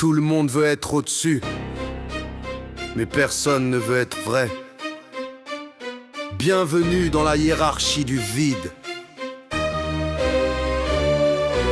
Tout le monde veut être au-dessus, mais personne ne veut être vrai. Bienvenue dans la hiérarchie du vide.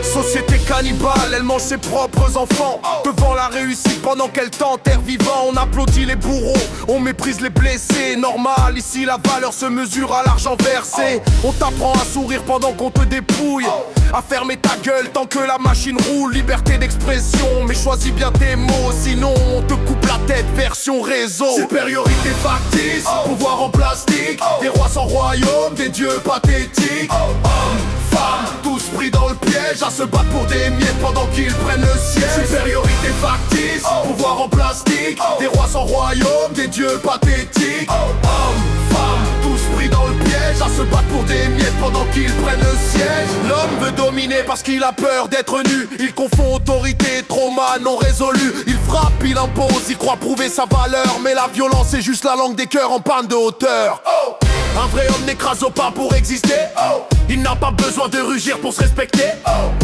Société cannibale, elle mange ses propres enfants. Devant la réussite pendant qu'elle t'enterre vivant. On applaudit les bourreaux, on méprise les blessés. Normal, ici la valeur se mesure à l'argent versé. On t'apprend à sourire pendant qu'on te dépouille, à fermer ta gueule tant que la machine roule. Liberté d'expression, mais choisis bien tes mots, sinon on te coupe la tête version réseau. Supériorité factice, pouvoir en plastique. Des rois sans royaume, des dieux pathétiques. Hommes, femmes, tous pris dans le piège, à se battre pour des miettes pendant qu'ils prennent le siège. Supériorité factice, pouvoir en plastique. Des rois sans royaume, des dieux pathétiques. Hommes, femmes, tous pris dans le piège, à se battre pour des miettes pendant qu'ils prennent le siège. L'homme veut dominer parce qu'il a peur d'être nu. Il confond autorité et trauma non résolu. Il frappe, il impose, il croit prouver sa valeur. Mais la violence est juste la langue des cœurs en panne de hauteur. Un vrai homme n'écrase pas pour exister. Il n'a pas besoin de rugir pour se respecter.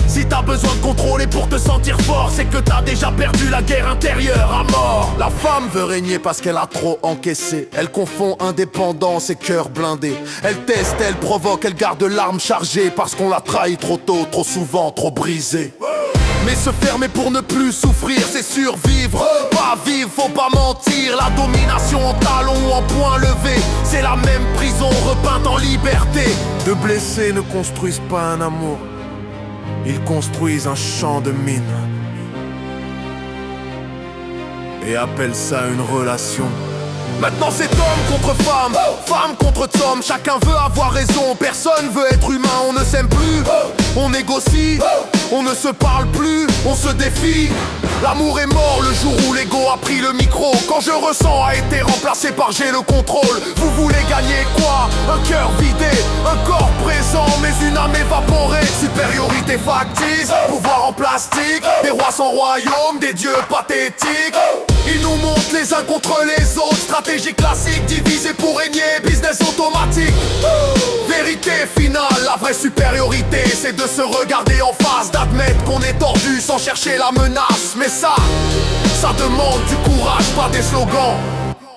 Si t'as besoin de contrôler pour te sentir fort, c'est que t'as déjà perdu la guerre intérieure à mort. La femme veut régner parce qu'elle a trop encaissé. Elle confond indépendance et cœur blindé. Elle teste, elle provoque, elle garde l'arme chargée parce qu'on l'a trahi trop tôt, trop souvent, trop brisé. Mais se fermer pour ne plus souffrir, c'est survivre. Pas vivre, faut pas mentir. La domination en talons ou en poing levé, c'est la même prison repeinte en liberté. De blessés ne construisent pas un amour, ils construisent un champ de mines et appellent ça une relation. Maintenant c'est homme contre femme, femme contre homme. Chacun veut avoir raison, personne veut être humain. On ne s'aime plus, on négocie, on ne se parle plus, on se défie. L'amour est mort le jour où l'ego a pris le micro. Quand je ressens a été remplacé par j'ai le contrôle. Vous voulez gagner quoi? Un cœur vidé, un corps présent mais une âme évaporée. Supériorité factice, pouvoir en plastique. Des rois sans royaume, des dieux pathétiques. Ils nous montent les uns contre les autres. Stratégie classique, diviser pour régner, business automatique. Vérité finale, la vraie supériorité, c'est de se regarder en face, d'admettre qu'on est tordu sans chercher la menace. Mais ça demande du courage, pas des slogans,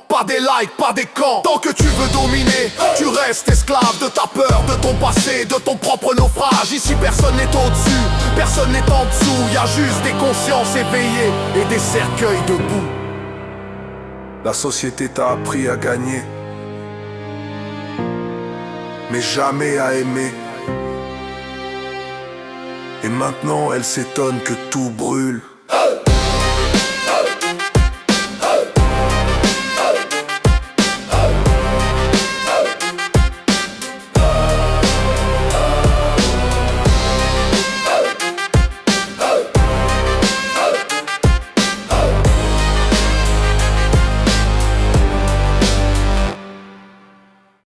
pas des likes, pas des camps. Tant que tu veux dominer, tu restes esclave de ta peur, de ton passé, de ton propre naufrage. Ici personne n'est au-dessus, personne n'est en dessous. Y a juste des consciences éveillées et des cercueils debout. La société t'a appris à gagner, mais jamais à aimer. Et maintenant elle s'étonne que tout brûle.